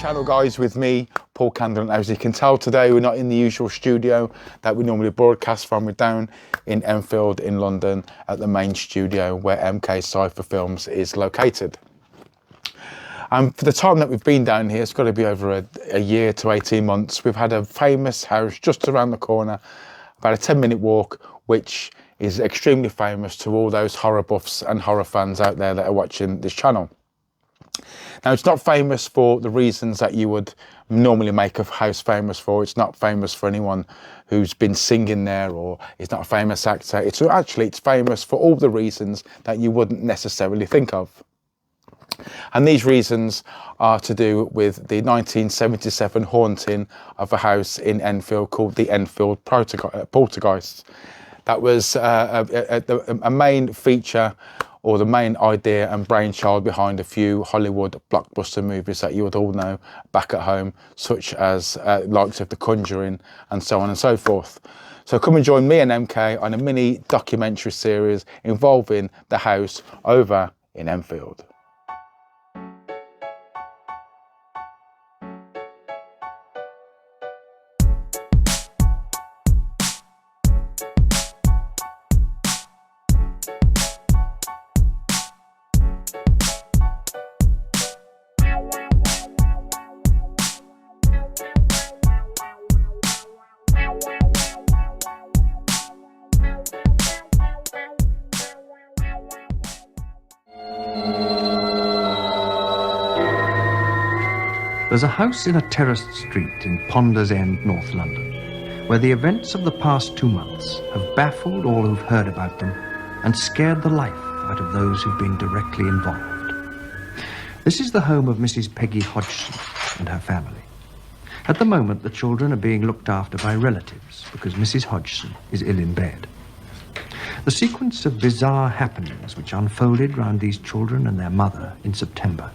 channel, guys, with me, Paul Candle. As you can tell today, we're not in the usual studio that we normally broadcast from. We're down in Enfield in London at the main studio where MK Cypher Films is located. And for the time that we've been down here, it's got to be over a year to 18 months. We've had a famous house just around the corner, about a 10-minute walk, which is extremely famous to all those horror buffs and horror fans out there that are watching this channel. Now, it's not famous for the reasons that you would normally make a house famous for. It's not famous for anyone who's been singing there, or it's not a famous actor. It's famous for all the reasons that you wouldn't necessarily think of. And these reasons are to do with the 1977 haunting of a house in Enfield called the Enfield Poltergeist. That was a main feature, or the main idea and brainchild behind a few Hollywood blockbuster movies that you would all know back at home, such as likes of The Conjuring and so on and so forth. So come and join me and MK on a mini documentary series involving the house over in Enfield. There's a house in a terraced street in Ponders End, North London, where the events of the past 2 months have baffled all who've heard about them and scared the life out of those who've been directly involved. This is the home of Mrs. Peggy Hodgson and her family. At the moment, the children are being looked after by relatives because Mrs. Hodgson is ill in bed. The sequence of bizarre happenings which unfolded round these children and their mother in September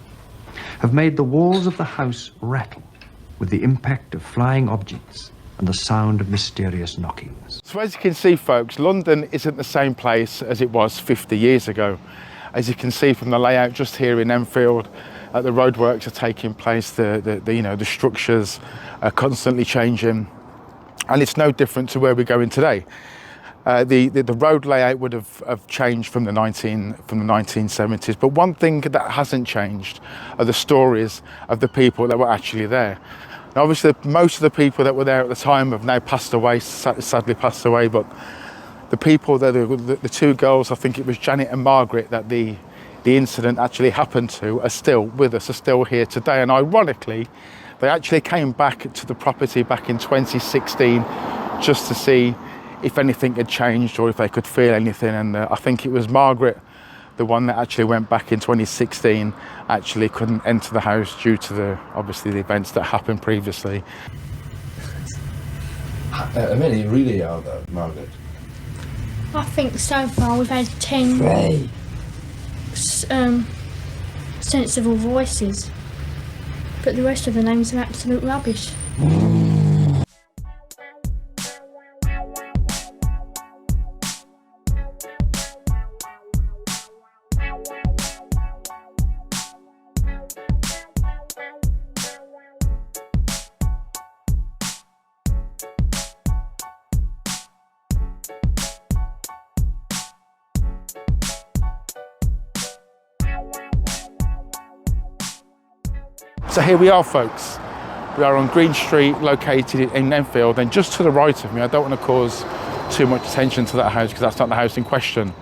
have made the walls of the house rattle with the impact of flying objects and the sound of mysterious knockings. So as you can see, folks, London isn't the same place as it was 50 years ago. As you can see from the layout just here in Enfield, the roadworks are taking place, the structures are constantly changing, and it's no different to where we're going today. The road layout would have changed from the 1970s, but one thing that hasn't changed are the stories of the people that were actually there. Now, obviously, most of the people that were there at the time have now passed away, sadly passed away, but the people, the two girls, I think it was Janet and Margaret, that the incident actually happened to, are still with us, are still here today. And ironically, they actually came back to the property back in 2016 just to see if anything had changed or if they could feel anything. And I think it was Margaret, the one that actually went back in 2016, actually couldn't enter the house due to obviously the events that happened previously. How many really are there, Margaret? I think so far we've had 10 sensible voices, but the rest of the names are absolute rubbish. So here we are, folks. We are on Green Street, located in Enfield, and just to the right of me, I don't want to cause too much attention to that house because that's not the house in question,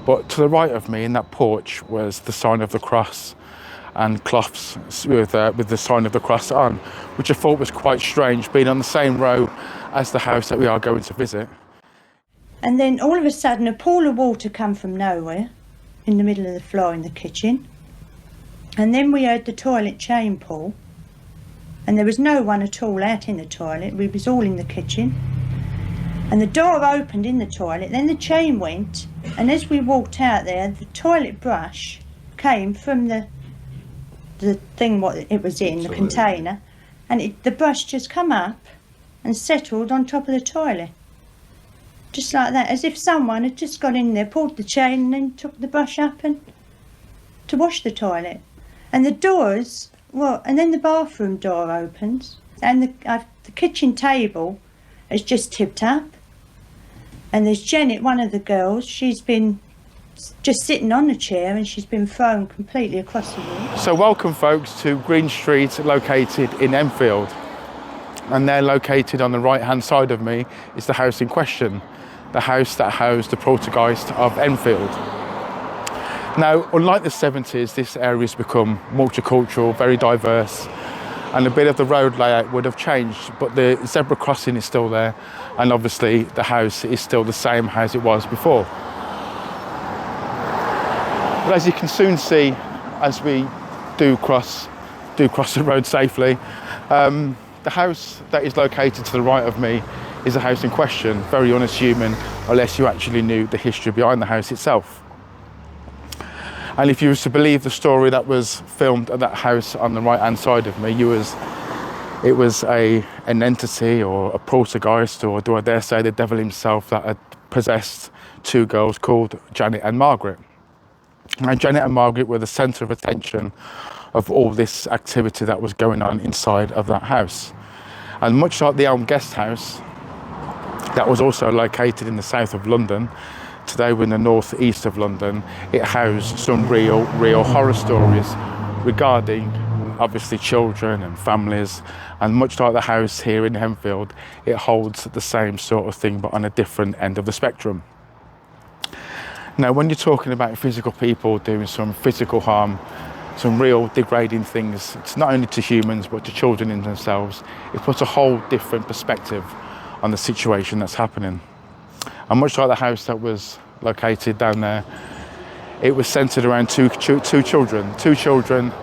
but to the right of me in that porch was the sign of the cross and cloths with the sign of the cross on, which I thought was quite strange, being on the same row as the house that we are going to visit. And then all of a sudden a pool of water come from nowhere in the middle of the floor in the kitchen. And then we heard the toilet chain pull, and there was no one at all out in the toilet. We was all in the kitchen, and the door opened in the toilet, then the chain went, and as we walked out there, the toilet brush came from the thing what it was in, the container, and the brush just come up and settled on top of the toilet. Just like that, as if someone had just got in there, pulled the chain and then took the brush up and to wash the toilet. And the doors Well, and then the bathroom door opens, and the kitchen table has just tipped up. And there's Janet, one of the girls, she's been just sitting on the chair and she's been thrown completely across the room. So welcome folks to Green Street, located in Enfield. And they're located on the right hand side of me is the house in question, the house that housed the Poltergeist of Enfield. Now, unlike the 70s, this area has become multicultural, very diverse, and a bit of the road layout would have changed, but the zebra crossing is still there, and obviously the house is still the same as it was before. But as you can soon see, as we do cross the road safely, the house that is located to the right of me is the house in question, very unassuming unless you actually knew the history behind the house itself. And if you were to believe the story that was filmed at that house on the right hand side of me, it was an entity or a poltergeist, or do I dare say the devil himself, that had possessed two girls called Janet and Margaret. And Janet and Margaret were the centre of attention of all this activity that was going on inside of that house. And much like the Elm Guest House, that was also located in the south of London, today we're in the northeast of London, it housed some real horror stories regarding obviously children and families, and much like the house here in Enfield, it holds the same sort of thing but on a different end of the spectrum. Now, when you're talking about physical people doing some physical harm, some real degrading things, it's not only to humans but to children in themselves, it puts a whole different perspective on the situation that's happening. And much like the house that was located down there, it was centred around two children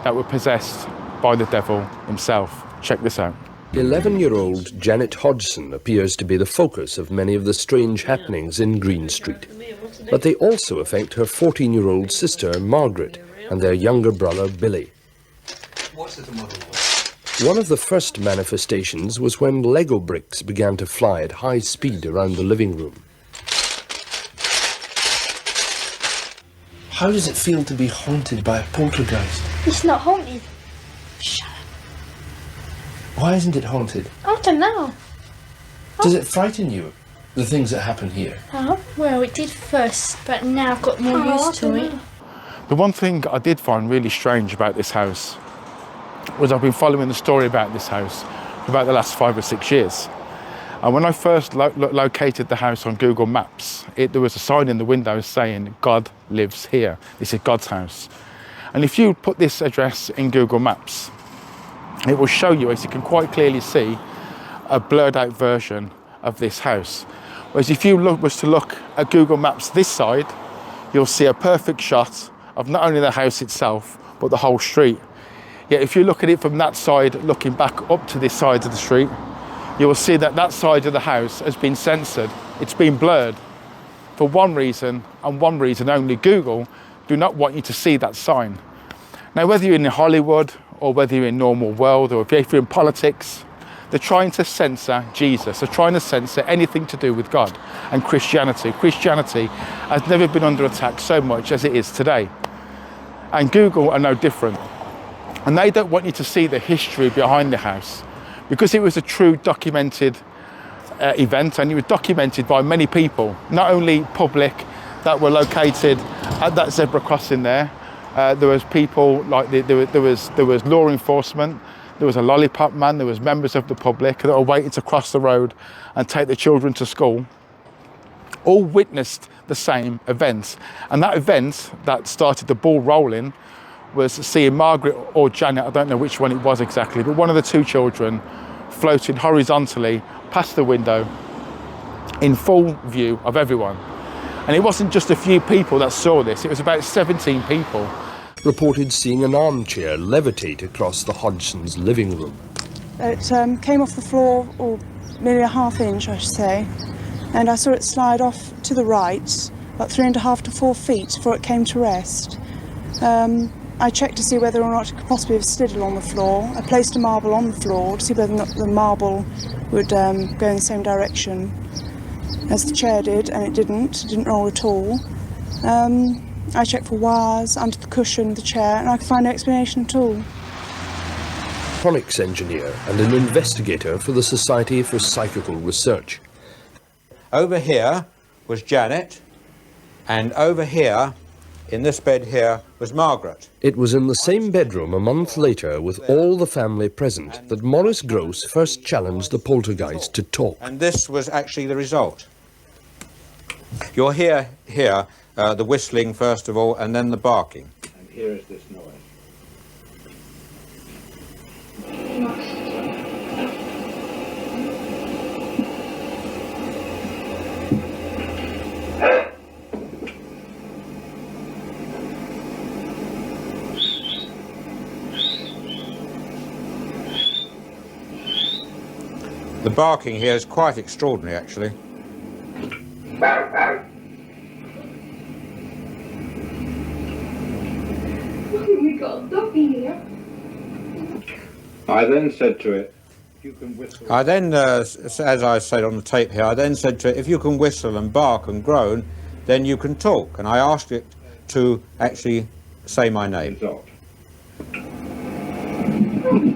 that were possessed by the devil himself. Check this out. 11-year-old Janet Hodgson appears to be the focus of many of the strange happenings in Green Street. But they also affect her 14-year-old sister, Margaret, and their younger brother, Billy. One of the first manifestations was when Lego bricks began to fly at high speed around the living room. How does it feel to be haunted by a poltergeist? It's not haunted. Shut up. Why isn't it haunted? I don't know. Does it frighten you, the things that happen here? Oh, well, it did first, but now I've got more used to it. The one thing I did find really strange about this house was I've been following the story about this house for about the last 5 or 6 years. And when I first located the house on Google Maps, there was a sign in the window saying, "God lives here. This is God's house." And if you put this address in Google Maps, it will show you, as you can quite clearly see, a blurred out version of this house. Whereas if you was to look at Google Maps this side, you'll see a perfect shot of not only the house itself, but the whole street. Yet if you look at it from that side, looking back up to this side of the street, you will see that that side of the house has been censored. It's been blurred for one reason, and one reason only. Google do not want you to see that sign. Now, whether you're in Hollywood or whether you're in normal world, or if you're in politics, they're trying to censor Jesus. They're trying to censor anything to do with God and Christianity. Christianity has never been under attack so much as it is today. And Google are no different. And they don't want you to see the history behind the house, because it was a true documented event, and it was documented by many people, not only public that were located at that zebra crossing there. There was people like there was law enforcement, there was a lollipop man, there was members of the public that were waiting to cross the road and take the children to school. All witnessed the same event, and that event that started the ball rolling was seeing Margaret or Janet, I don't know which one it was exactly, but one of the two children floating horizontally past the window in full view of everyone. And it wasn't just a few people that saw this, it was about 17 people. Reported seeing an armchair levitate across the Hodgsons' living room. It came off the floor, or nearly a ½ inch, I should say, and I saw it slide off to the right, about 3.5 to 4 feet before it came to rest. I checked to see whether or not it could possibly have slid along the floor. I placed a marble on the floor to see whether or not the marble would go in the same direction as the chair did, and it didn't roll at all. I checked for wires under the cushion of the chair, and I could find no explanation at all. electronics engineer and an investigator for the Society for Psychical Research. Over here was Janet, and over here, in this bed here, was Margaret. It was in the same bedroom a month later, with all the family present, that Maurice Grosse first challenged the poltergeist to talk. And this was actually the result. You'll hear here the whistling first of all, and then the barking. And here is this noise. The barking here is quite extraordinary, actually. We got a doggy here. I then said to it, you can whistle. I then, as I said on the tape here, I then said to it, if you can whistle and bark and groan, then you can talk. And I asked it to actually say my name. Oh,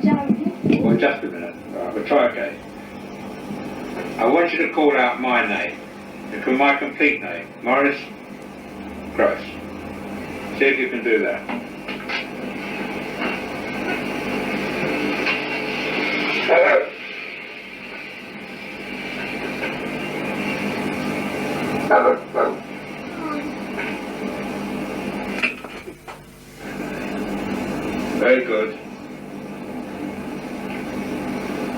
joking. Well, just a minute. We'll try again. I want you to call out my name. My complete name. Maurice Grosse. See if you can do that. Hello. Hello. Very good.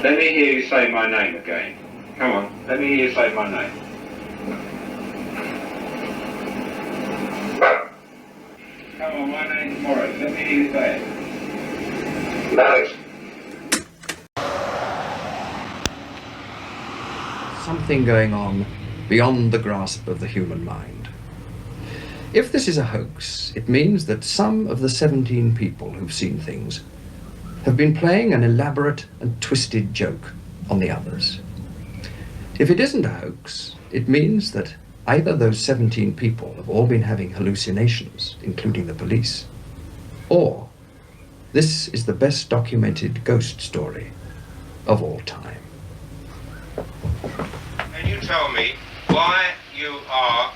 Let me hear you say my name again. Come on, let me hear you say my name. Come on, my name's Maurice. Let me hear you say it. Maurice. Something going on beyond the grasp of the human mind. If this is a hoax, it means that some of the 17 people who've seen things have been playing an elaborate and twisted joke on the others. If it isn't a hoax, it means that either those 17 people have all been having hallucinations, including the police, or this is the best documented ghost story of all time. Can you tell me why you are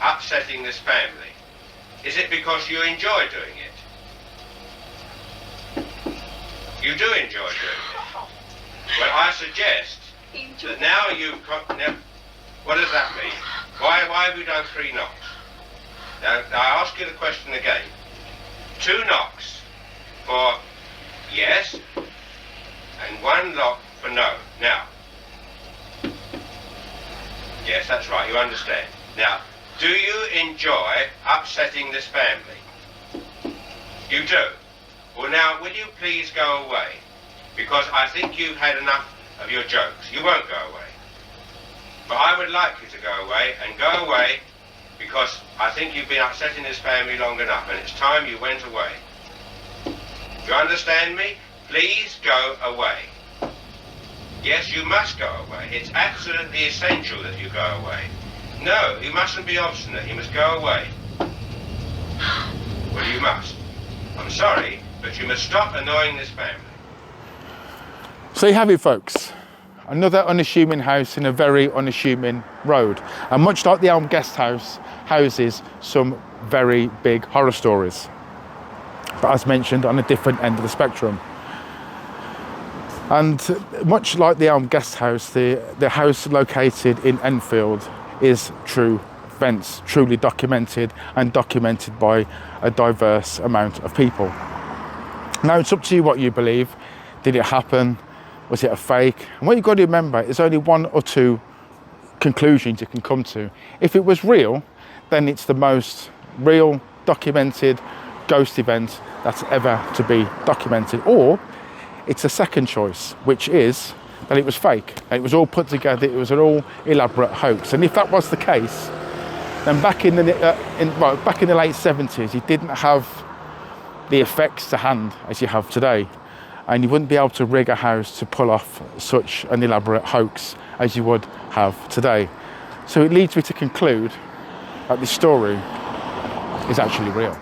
upsetting this family? Is it because you enjoy doing it? You do enjoy doing it. Well, I suggest that now you've got... Now, what does that mean? Why have you done 3 knocks? Now, I ask you the question again. 2 knocks for yes, and 1 knock for no. Now, yes, that's right, you understand. Now, do you enjoy upsetting this family? You do? Well, now, will you please go away? Because I think you've had enough of your jokes. You won't go away. But I would like you to go away, and go away because I think you've been upsetting this family long enough, and it's time you went away. You understand me? Please go away. Yes, you must go away. It's absolutely essential that you go away. No, you mustn't be obstinate. You must go away. Well, you must. I'm sorry, but you must stop annoying this family. So you have it, folks. Another unassuming house in a very unassuming road. And much like the Elm Guest House houses some very big horror stories. But as mentioned, on a different end of the spectrum. And much like the Elm Guest House, the house located in Enfield is true events, truly documented and documented by a diverse amount of people. Now it's up to you what you believe. Did it happen? Was it a fake? And what you've got to remember is only 1 or 2 conclusions you can come to. If it was real, then it's the most real documented ghost event that's ever to be documented. Or it's a second choice, which is that it was fake. It was all put together, it was an all elaborate hoax. And if that was the case, then back in the late 70s, you didn't have the effects to hand as you have today. And you wouldn't be able to rig a house to pull off such an elaborate hoax as you would have today. So it leads me to conclude that this story is actually real.